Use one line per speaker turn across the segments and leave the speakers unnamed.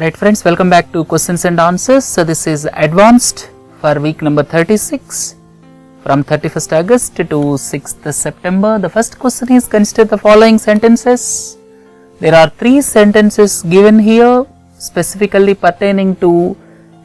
Right friends, welcome back to questions and answers. So this is advanced for week number 36 from 31st August to 6th September. The first question is, consider the following sentences. There are 3 sentences given here specifically pertaining to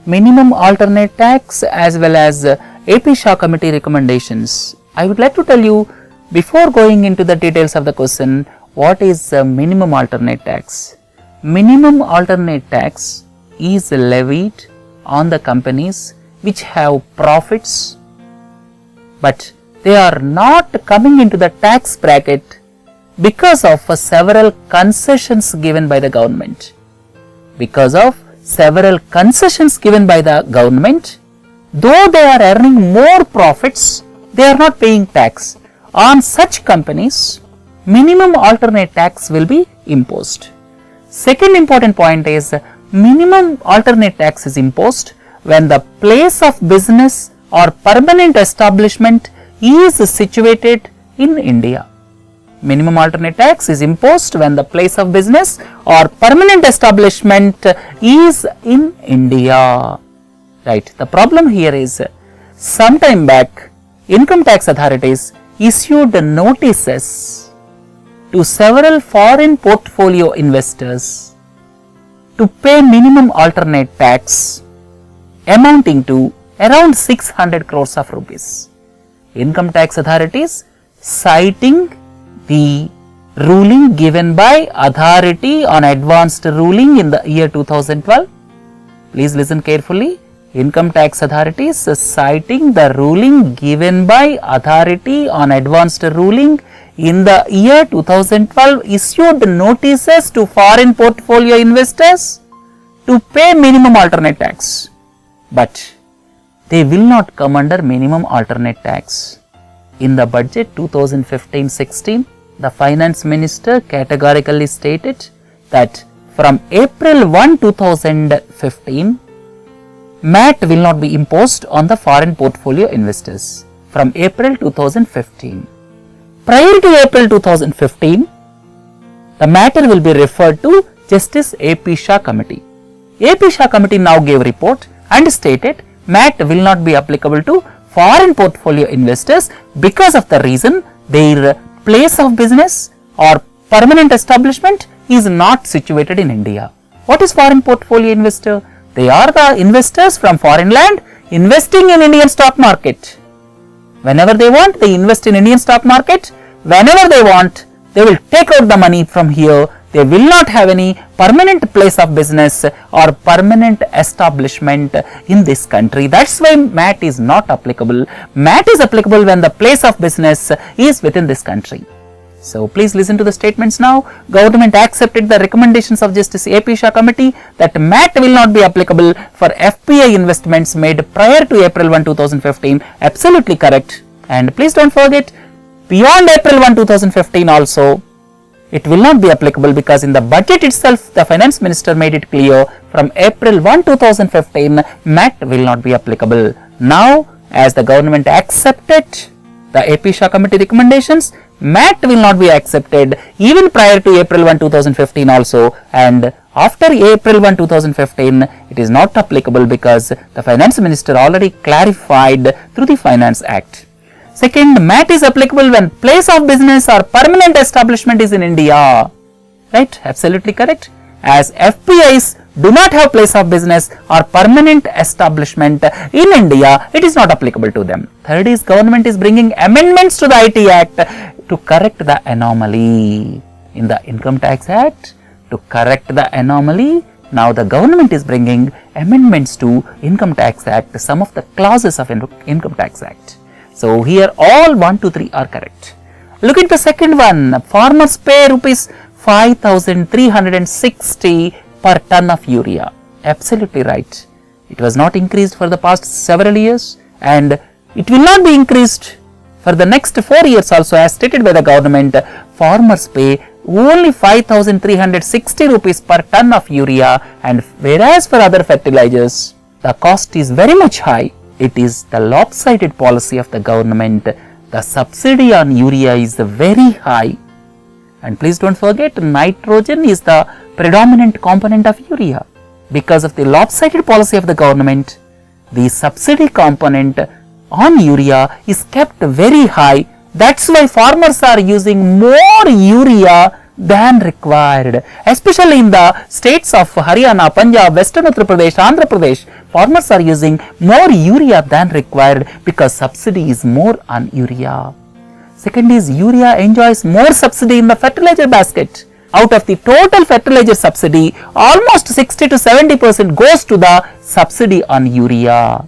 minimum alternate tax as well as AP Shah Committee recommendations. I would like to tell you, before going into the details of the question, what is minimum alternate tax? Minimum alternate tax is levied on the companies which have profits, but they are not coming into the tax bracket because of several concessions given by the government. Because of several concessions given by the government, though they are earning more profits, they are not paying tax. On such companies, minimum alternate tax will be imposed. Second important point is, minimum alternate tax is imposed when the place of business or permanent establishment is situated in India. Minimum alternate tax is imposed when the place of business or permanent establishment is in India. Right. The problem here is, sometime back, income tax authorities issued notices to several foreign portfolio investors to pay minimum alternate tax amounting to around 600 crores of rupees. Income tax authorities, citing the ruling given by authority on advanced ruling in the year 2012. Please listen carefully. Income tax authorities, citing the ruling given by authority on advanced ruling in the year 2012, issued notices to foreign portfolio investors to pay minimum alternate tax, but they will not come under minimum alternate tax. In the budget 2015-16, the finance minister categorically stated that from April 1, 2015, MAT will not be imposed on the foreign portfolio investors from April 2015. Prior to April 2015, the matter will be referred to Justice AP Shah Committee. AP Shah Committee now gave report and stated MAT will not be applicable to foreign portfolio investors because of the reason their place of business or permanent establishment is not situated in India. What is foreign portfolio investor? They are the investors from foreign land investing in Indian stock market. Whenever they want, they invest in Indian stock market. Whenever they want, they will take out the money from here. They will not have any permanent place of business or permanent establishment in this country. That's why MAT is not applicable. MAT is applicable when the place of business is within this country. So please listen to the statements now. Government accepted the recommendations of Justice AP Shah Committee that MAT will not be applicable for FPI investments made prior to April 1, 2015. Absolutely correct. And please don't forget, beyond April 1, 2015 also, it will not be applicable because in the budget itself, the finance minister made it clear from April 1, 2015, MAT will not be applicable. Now, as the government accepted the AP Shah Committee recommendations, MAT will not be accepted even prior to April 1, 2015 also, and after April 1, 2015, it is not applicable because the finance minister already clarified through the Finance Act. Second, MAT is applicable when place of business or permanent establishment is in India. Right? Absolutely correct. As FPIs do not have place of business or permanent establishment in India, it is not applicable to them. Third is, government is bringing amendments to the IT Act to correct the anomaly. In the Income Tax Act, to correct the anomaly, now the government is bringing amendments to Income Tax Act, some of the clauses of Income Tax Act. So here all 1, 2, 3 are correct. Look at the second one. Farmers pay rupees 5,360 per ton of urea. Absolutely right. It was not increased for the past several years and it will not be increased for the next 4 years also, as stated by the government. Farmers pay only 5,360 rupees per ton of urea, and whereas for other fertilizers, the cost is very much high. It is the lopsided policy of the government. The subsidy on urea is very high. And please don't forget, nitrogen is the predominant component of urea. because of the lopsided policy of the government, the subsidy component on urea is kept very high. That's why farmers are using more urea than required, especially in the states of Haryana, Punjab, Western Uttar Pradesh, Andhra Pradesh. Farmers are using more urea than required because subsidy is more on urea. Second is, urea enjoys more subsidy in the fertilizer basket. Out of the total fertilizer subsidy, almost 60 to 70% goes to the subsidy on urea.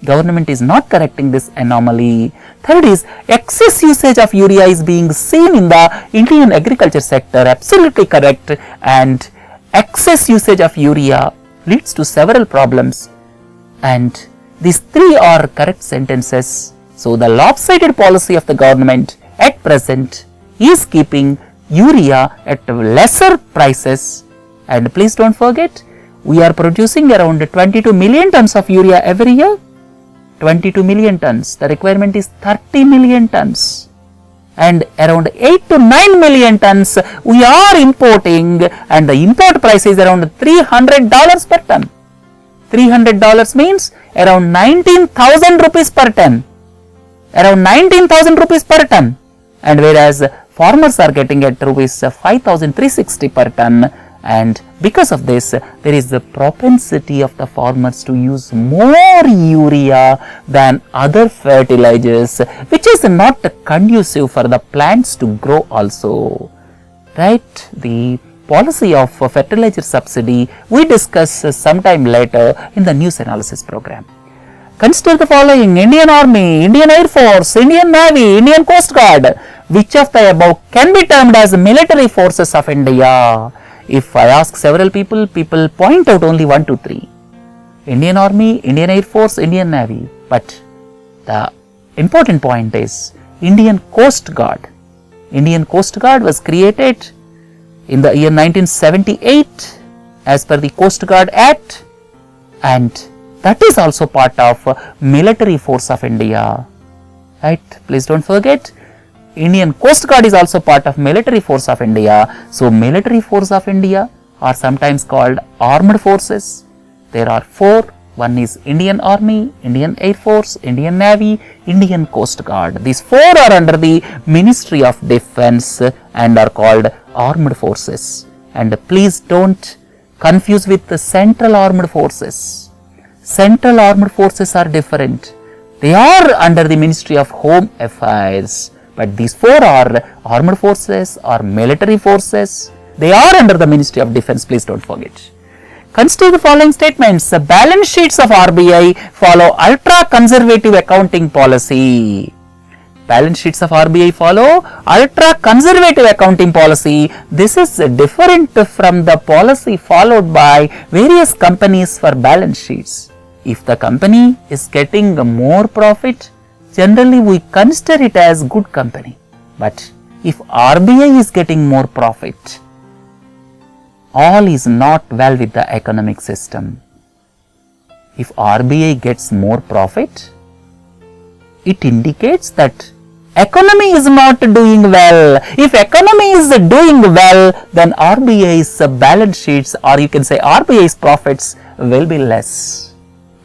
Government is not correcting this anomaly. Third is, excess usage of urea is being seen in the Indian agriculture sector. Absolutely correct. And excess usage of urea leads to several problems. And these three are correct sentences. So the lopsided policy of the government at present is keeping urea at lesser prices. And please don't forget, we are producing around 22 million tons of urea every year. 22 million tons. The requirement is 30 million tons. And around 8 to 9 million tons we are importing, and the import price is around $300 per ton. $300 means around 19,000 rupees per ton. Around 19,000 rupees per ton. And whereas farmers are getting at rupees 5,360 per ton. And because of this, there is the propensity of the farmers to use more urea than other fertilizers, which is not conducive for the plants to grow also. Right? The policy of fertilizer subsidy we discuss sometime later in the news analysis program. Consider the following: Indian Army, Indian Air Force, Indian Navy, Indian Coast Guard. Which of the above can be termed as military forces of India? If I ask several people, people point out only 1, 2, 3. Indian Army, Indian Air Force, Indian Navy. But the important point is Indian Coast Guard. Indian Coast Guard was created in the year 1978 as per the Coast Guard Act, and that is also part of military force of India. Right? Please don't forget, Indian Coast Guard is also part of military force of India. So military force of India are sometimes called armed forces. There are 4. One is Indian Army, Indian Air Force, Indian Navy, Indian Coast Guard. These 4 are under the Ministry of Defence and are called armed forces. And please don't confuse with the Central Armed Forces. Central Armed Forces are different. They are under the Ministry of Home Affairs. But these 4 are armed forces or military forces. They are under the Ministry of Defence, please don't forget. Consider the following statements. The balance sheets of RBI follow ultra-conservative accounting policy. Balance sheets of RBI follow ultra-conservative accounting policy. This is different from the policy followed by various companies for balance sheets. If the company is getting more profit, generally we consider it as good company. But if RBI is getting more profit, all is not well with the economic system. If RBI gets more profit, it indicates that economy is not doing well. If economy is doing well, then RBI's balance sheets, or you can say RBI's profits, will be less.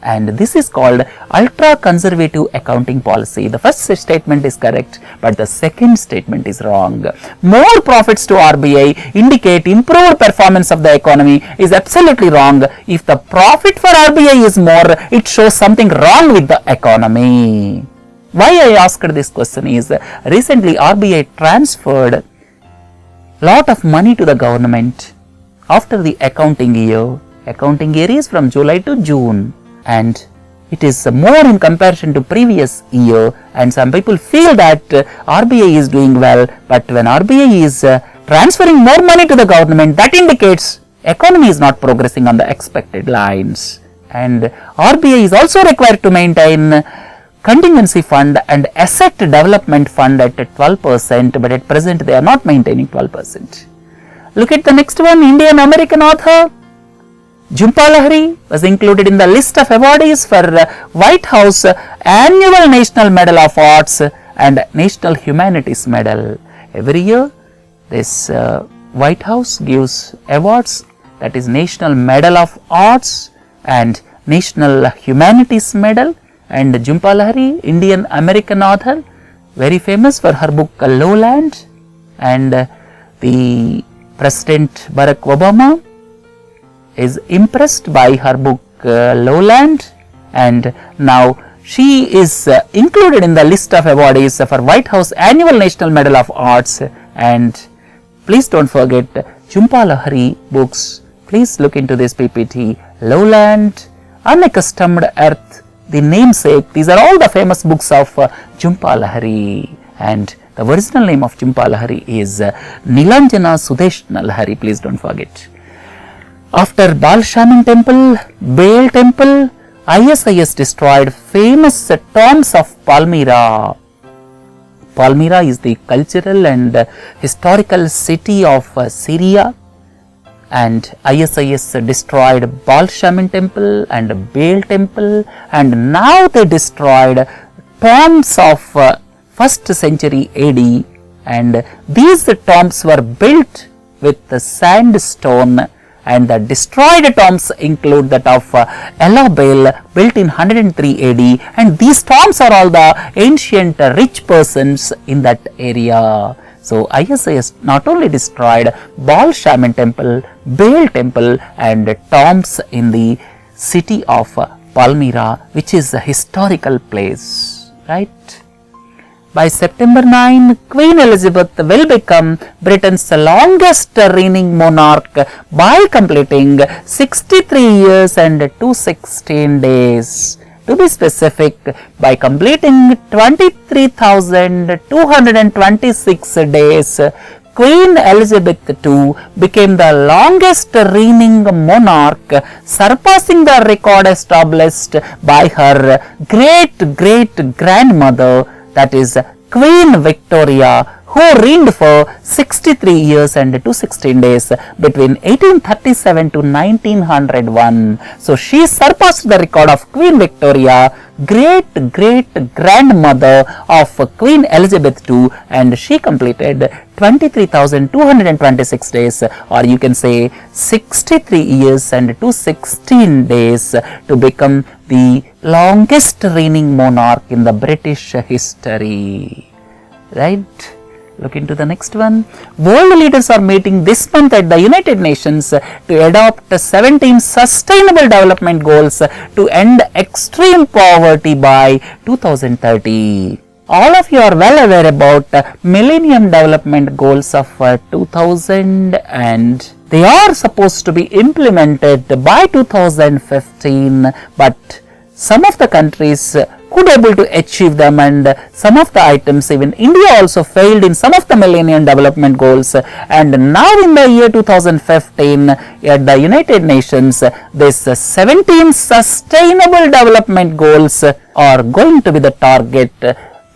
And this is called ultra-conservative accounting policy. The first statement is correct, but the second statement is wrong. More profits to RBI indicate improved performance of the economy is absolutely wrong. If the profit for RBI is more, it shows something wrong with the economy. Why I asked this question is, recently RBI transferred lot of money to the government after the accounting year. Accounting year is from July to June. And it is more in comparison to previous year, and some people feel that RBI is doing well, but when RBI is transferring more money to the government, that indicates economy is not progressing on the expected lines. And RBI is also required to maintain contingency fund and asset development fund at 12%, but at present they are not maintaining 12%. Look at the next one. Indian American author Jhumpa Lahiri was included in the list of awardees for White House Annual National Medal of Arts and National Humanities Medal. Every year, this White House gives awards that is National Medal of Arts and National Humanities Medal. And Jhumpa Lahiri, Indian American author, very famous for her book Lowland, and the President Barack Obama is impressed by her book Lowland, and now she is included in the list of awardees for White House Annual National Medal of Arts. And please don't forget Jhumpa Lahiri books. Please look into this PPT. Lowland, Unaccustomed Earth, The Namesake. These are all the famous books of Jhumpa Lahiri, and the original name of Jhumpa Lahiri is Nilanjana Sudeshna Lahiri. Please don't forget. After Balshaman temple, Baal temple, ISIS destroyed famous tombs of Palmyra. Palmyra is the cultural and historical city of Syria, and ISIS destroyed Balshaman temple and Baal temple, and now they destroyed tombs of 1st century AD, and these tombs were built with sandstone, and the destroyed tombs include that of Elabel, built in 103 AD, and these tombs are all the ancient rich persons in that area. So ISIS not only destroyed Balshaman temple, Baal temple, and tombs in the city of Palmyra, which is a historical place, right? By September 9, Queen Elizabeth will become Britain's longest reigning monarch by completing 63 years and 216 days. To be specific, by completing 23,226 days, Queen Elizabeth II became the longest reigning monarch, surpassing the record established by her great-great-grandmother, that is Queen Victoria, who reigned for 63 years and 216 days between 1837 to 1901. So she surpassed the record of Queen Victoria, great-great-grandmother of Queen Elizabeth II, and she completed 23,226 days, or you can say 63 years and 216 days, to become the longest reigning monarch in the British history, right? Look into the next one. World leaders are meeting this month at the United Nations to adopt 17 sustainable development goals to end extreme poverty by 2030. All of you are well aware about Millennium Development Goals of 2000, and they are supposed to be implemented by 2015, but some of the countries could able to achieve them, and some of the items, even India also failed in some of the Millennium Development Goals. And now in the year 2015 at the United Nations, this 17 Sustainable Development Goals are going to be the target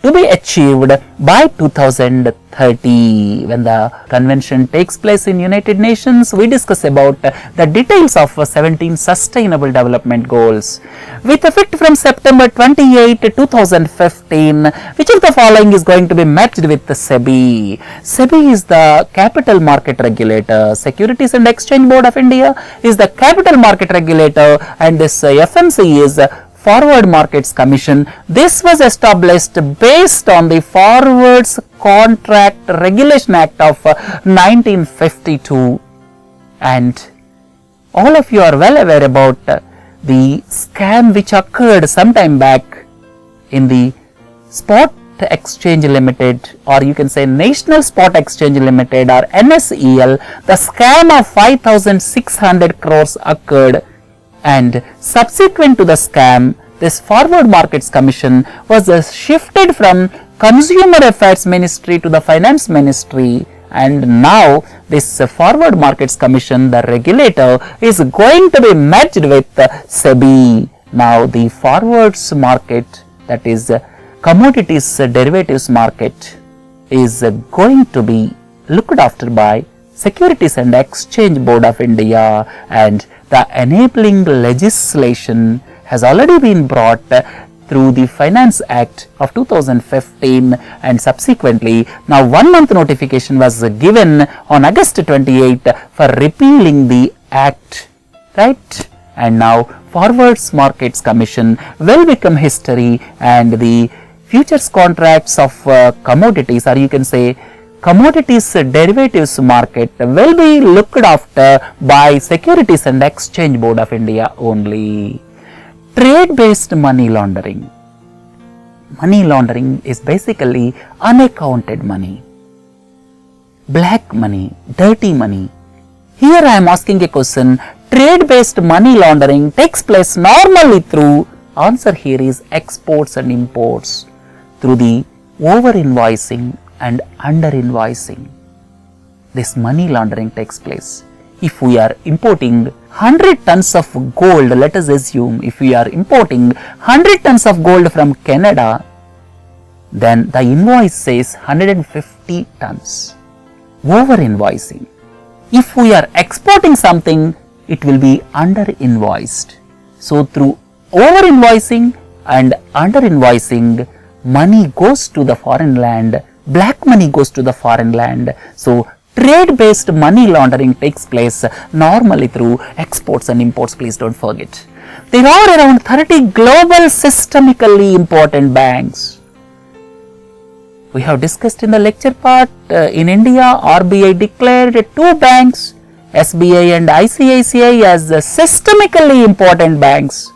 to be achieved by 2030. When the convention takes place in United Nations, we discuss about the details of 17 Sustainable Development Goals. With effect from September 28, 2015, which of the following is going to be merged with the SEBI? SEBI is the Capital Market Regulator. Securities and Exchange Board of India is the Capital Market Regulator, and this FMC is Forward Markets Commission. This was established based on the Forwards Contract Regulation Act of 1952, and all of you are well aware about the scam which occurred some time back in the Spot Exchange Limited, or you can say National Spot Exchange Limited, or NSEL. The scam of 5,600 crores occurred, and subsequent to the scam, this Forward Markets Commission was shifted from Consumer Affairs Ministry to the Finance Ministry, and now this Forward Markets Commission, the regulator, is going to be merged with SEBI. Now the forwards market, that is commodities derivatives market, is going to be looked after by Securities and Exchange Board of India, and the enabling legislation has already been brought through the Finance Act of 2015, and subsequently now 1 month notification was given on August 28 for repealing the Act, right? And now Forwards Markets Commission will become history, and the futures contracts of commodities, or you can say commodities derivatives market, will be looked after by Securities and Exchange Board of India only. Trade-based money laundering. Money laundering is basically unaccounted money, black money, dirty money. Here I am asking a question. Trade-based money laundering takes place normally through, answer here is exports and imports, through the over-invoicing and under-invoicing. This money laundering takes place. If we are importing 100 tons of gold, let us assume if we are importing 100 tons of gold from Canada, then the invoice says 150 tons. Over-invoicing. If we are exporting something, it will be under-invoiced. So through over-invoicing and under-invoicing, money goes to the foreign land, black money goes to the foreign land. So trade-based money laundering takes place normally through exports and imports, please don't forget. There are around 30 global systemically important banks. We have discussed in the lecture part, in India, RBI declared 2 banks, SBI and ICICI, as systemically important banks.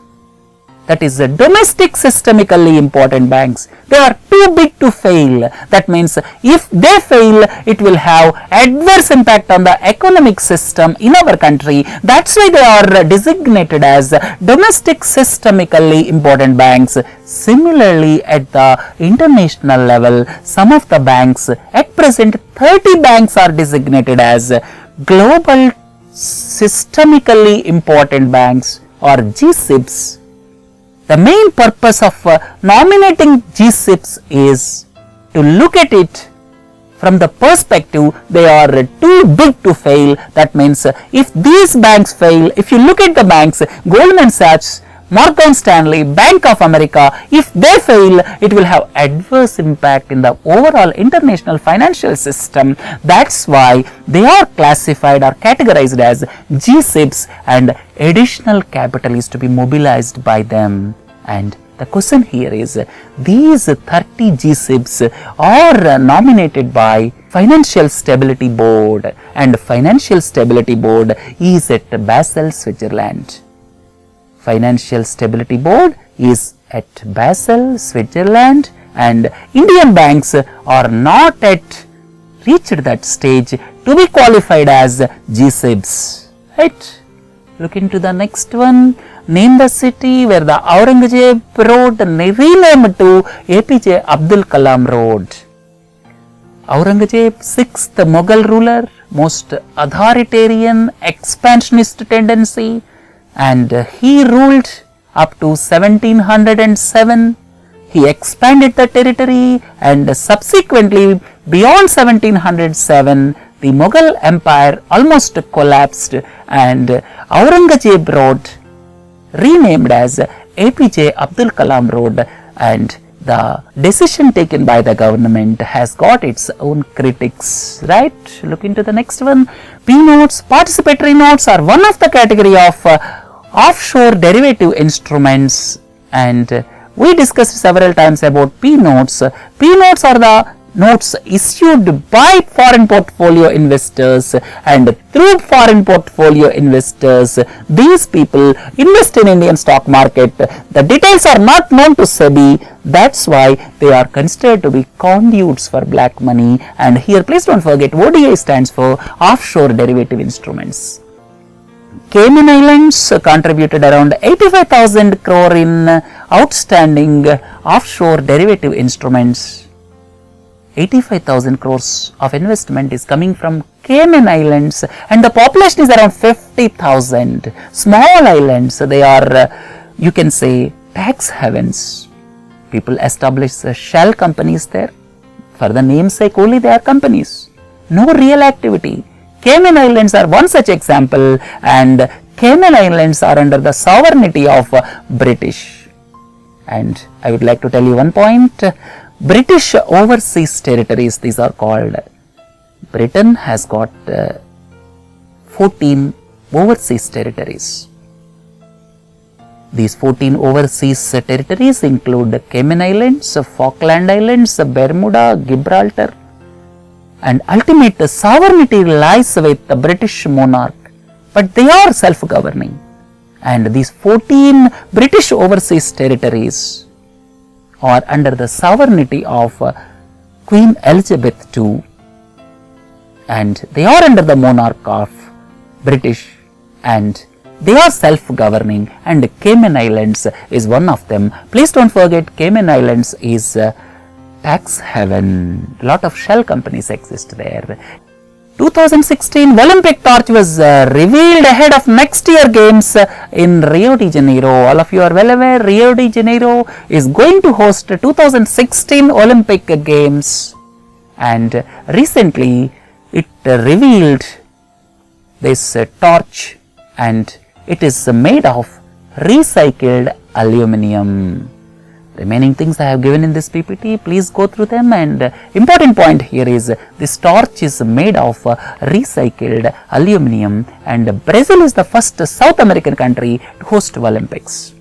That is, domestic systemically important banks. They are too big to fail. That means if they fail, it will have adverse impact on the economic system in our country. That's why they are designated as domestic systemically important banks. Similarly, at the international level, some of the banks, at present 30 banks are designated as global systemically important banks, or GSIBs. The main purpose of nominating GSIBs is to look at it from the perspective they are too big to fail. That means if these banks fail, if you look at the banks, Goldman Sachs, Morgan Stanley, Bank of America, if they fail, it will have adverse impact in the overall international financial system. That's why they are classified or categorized as GSIBs, and additional capital is to be mobilized by them. And the question here is, these 30 GSIBs are nominated by Financial Stability Board, and Financial Stability Board is at Basel, Switzerland. Financial Stability Board is at Basel, Switzerland, and Indian banks are not yet reached that stage to be qualified as GSIBs. Right? Look into the next one. Name the city where the Aurangzeb Road renamed to APJ Abdul Kalam Road. Aurangzeb, 6th Mughal ruler, most authoritarian, expansionist tendency, and he ruled up to 1707. He expanded the territory, and subsequently beyond 1707, the Mughal Empire almost collapsed, and Aurangzeb Road renamed as APJ Abdul Kalam Road, and the decision taken by the government has got its own critics, right? Look into the next one. P-notes, participatory notes are one of the category of offshore derivative instruments, and we discussed several times about P-notes. P-notes are the notes issued by foreign portfolio investors, and through foreign portfolio investors, these people invest in Indian stock market. The details are not known to SEBI. That's why they are considered to be conduits for black money. And here, please don't forget, ODI stands for offshore derivative instruments. Cayman Islands contributed around 85,000 crore in outstanding offshore derivative instruments. 85,000 crores of investment is coming from Cayman Islands, and the population is around 50,000. Small islands, they are, you can say, tax havens. People establish shell companies there. For the namesake only, they are companies. No real activity. Cayman Islands are one such example, and Cayman Islands are under the sovereignty of British. And I would like to tell you one point. British overseas territories, these are called. Britain has got 14 overseas territories. These 14 overseas territories include Cayman Islands, Falkland Islands, Bermuda, Gibraltar, and ultimate sovereignty lies with the British monarch, but they are self-governing. And these 14 British overseas territories are under the sovereignty of Queen Elizabeth II, and they are under the monarch of British, and they are self-governing, and Cayman Islands is one of them. Please don't forget, Cayman Islands is tax haven. Lot of shell companies exist there. 2016 Olympic torch was revealed ahead of next year games in Rio de Janeiro. All of you are well aware, Rio de Janeiro is going to host 2016 Olympic Games, and recently it revealed this torch, and it is made of recycled aluminium. Remaining things I have given in this PPT, please go through them, and important point here is this torch is made of recycled aluminium, and Brazil is the first South American country to host Olympics.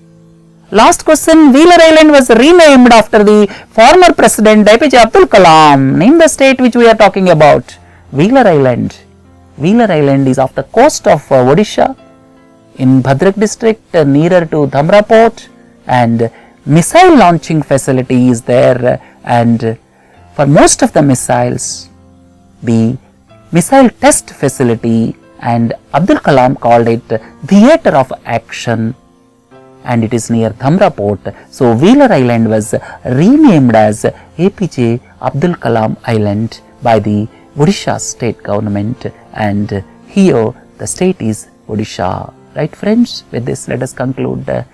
Last question, Wheeler Island was renamed after the former president APJ Abdul Kalam. Name the state which we are talking about. Wheeler Island. Wheeler Island is off the coast of Odisha in Bhadrak district nearer to Dhamra port, and missile launching facility is there, and for most of the missiles, the missile test facility, and Abdul Kalam called it theatre of action, and it is near Dhamra port. So Wheeler Island was renamed as APJ Abdul Kalam Island by the Odisha state government, and here the state is Odisha. Right friends, with this let us conclude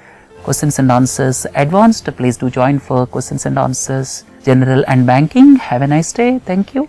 questions and answers advanced. Please do join for questions and answers general and banking. Have a nice day. Thank you.